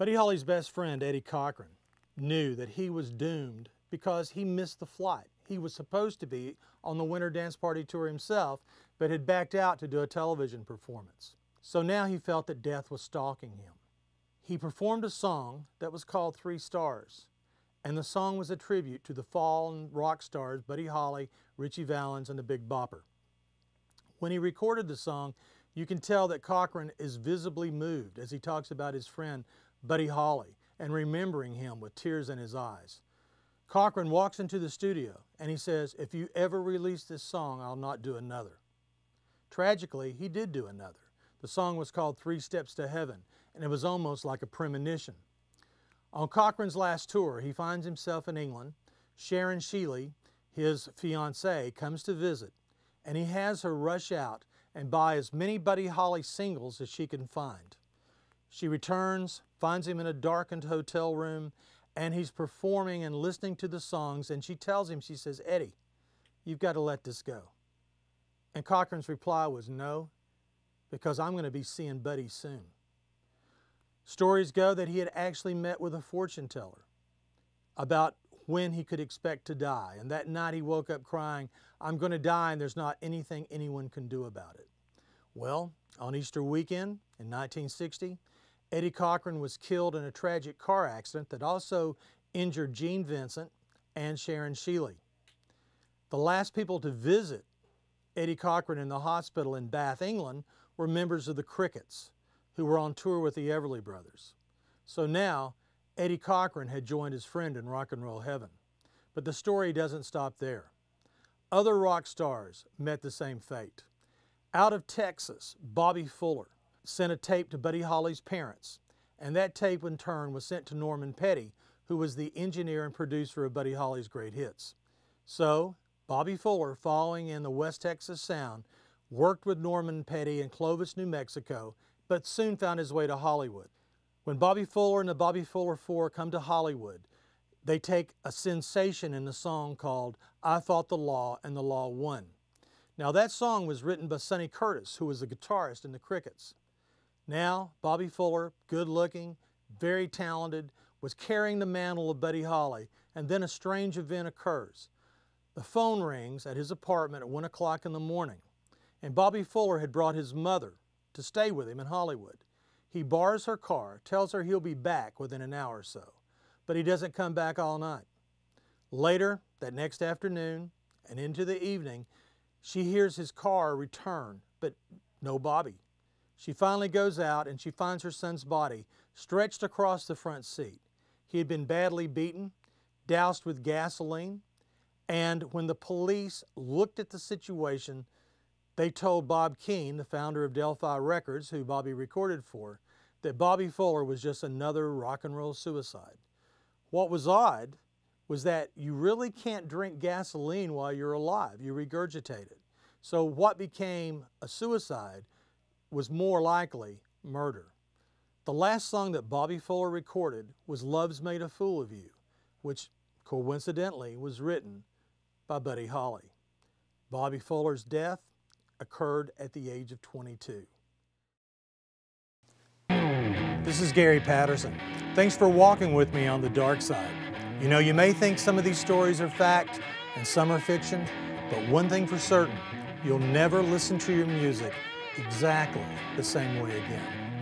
Buddy Holly's best friend, Eddie Cochran, knew that he was doomed because he missed the flight. He was supposed to be on the Winter Dance Party tour himself, but had backed out to do a television performance. So now he felt that death was stalking him. He performed a song that was called 3 Stars, and the song was a tribute to the fallen rock stars Buddy Holly, Ritchie Valens, and the Big Bopper. When he recorded the song, you can tell that Cochran is visibly moved as he talks about his friend Buddy Holly and remembering him with tears in his eyes. Cochran walks into the studio and he says, "If you ever release this song, I'll not do another." Tragically, he did do another. The song was called 3 Steps to Heaven, and it was almost like a premonition. On Cochran's last tour, he finds himself in England. Sharon Sheeley, his fiancée, comes to visit, and he has her rush out and buy as many Buddy Holly singles as she can find. She returns, finds him in a darkened hotel room, and he's performing and listening to the songs, and she tells him, she says, "Eddie, you've got to let this go." And Cochran's reply was, "No, because I'm going to be seeing Buddy soon." Stories go that he had actually met with a fortune teller about when he could expect to die, and that night he woke up crying, "I'm going to die and there's not anything anyone can do about it." Well, on Easter weekend in 1960, Eddie Cochran was killed in a tragic car accident that also injured Gene Vincent and Sharon Sheeley. The last people to visit Eddie Cochran in the hospital in Bath, England, were members of the Crickets, who were on tour with the Everly Brothers. So now, Eddie Cochran had joined his friend in rock and roll heaven. But the story doesn't stop there. Other rock stars met the same fate. Out of Texas, Bobby Fuller sent a tape to Buddy Holly's parents, and that tape in turn was sent to Norman Petty, who was the engineer and producer of Buddy Holly's great hits. So, Bobby Fuller, following in the West Texas sound, worked with Norman Petty in Clovis, New Mexico, but soon found his way to Hollywood. When Bobby Fuller and the Bobby Fuller Four come to Hollywood, they take a sensation in the song called "I Fought the Law and the Law Won." Now that song was written by Sonny Curtis, who was a guitarist in the Crickets. Now Bobby Fuller, good looking, very talented, was carrying the mantle of Buddy Holly, and then a strange event occurs. The phone rings at his apartment at 1 o'clock in the morning, and Bobby Fuller had brought his mother to stay with him in Hollywood. He borrows her car, tells her he'll be back within an hour or so, but he doesn't come back all night. Later, that next afternoon and into the evening, she hears his car return, but no Bobby. She finally goes out and she finds her son's body stretched across the front seat. He had been badly beaten, doused with gasoline, and when the police looked at the situation, they told Bob Keane, the founder of Delphi Records, who Bobby recorded for, that Bobby Fuller was just another rock and roll suicide. What was odd was that you really can't drink gasoline while you're alive. You regurgitate it. So what became a suicide was more likely murder. The last song that Bobby Fuller recorded was "Love's Made a Fool of You," which coincidentally was written by Buddy Holly. Bobby Fuller's death occurred at the age of 22. This is Gary Patterson. Thanks for walking with me on the dark side. You know, you may think some of these stories are fact and some are fiction, but one thing for certain, you'll never listen to your music exactly the same way again.